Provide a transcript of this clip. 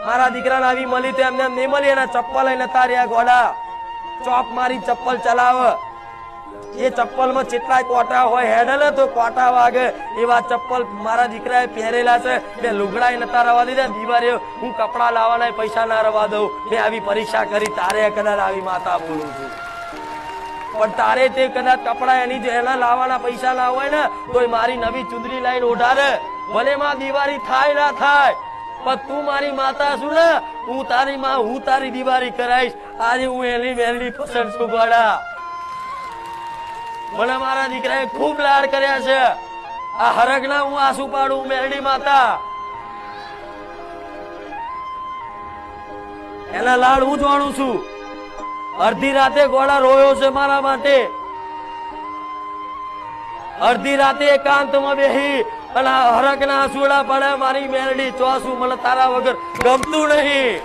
મારા દીકરાને આવી મળી તો એમને નહીં મળી, એના ચપ્પલ લઈને તાર્યા ગોડા ચોપ મારી ચપ્પલ ચલાવ, એ ચપ્પલ માં કેટલાય કોટા હોય, હેડલે તો કોટા વાગે એવા ચપ્પલ મારા દીકરાએ પહેરેલા છે, બે લુગડા નતા રવા દીધા, દિવાળી હું કપડા લાવવાના પૈસા ના રવા દઉં, મેં આવી પરીક્ષા કરી, તારે કદાચ આવી માતા બોલું છું, પણ તારે તે કદાચ કપડા એના લાવવાના પૈસા ના હોય ને તો મારી નવી ચુંદડી લાઈન ઓઢારે, ભલે માં દિવાળી થાય ના થાય, પણ તું મારી માતા છું ને, હું તારી માં, હું તારી દિવાળી કરાઈશ, આજે હું એની મેલડી પસંદ છું ગોડા, મને મારા દીકરાએ ખૂબ લાડ કર્યા છે, આ હરગના હું આંસુ પાડું મેલડી માતા, એના લાડ હું જાણું છું, અડધી રાતે ગોળા રોયો છે મારા માટે, અડધી રાતે એકાંતમાં બેહી અને હરગના આંસુડા પડે, મારી મેલડી ચોસું મને તારા વગર ગમતું નહીં.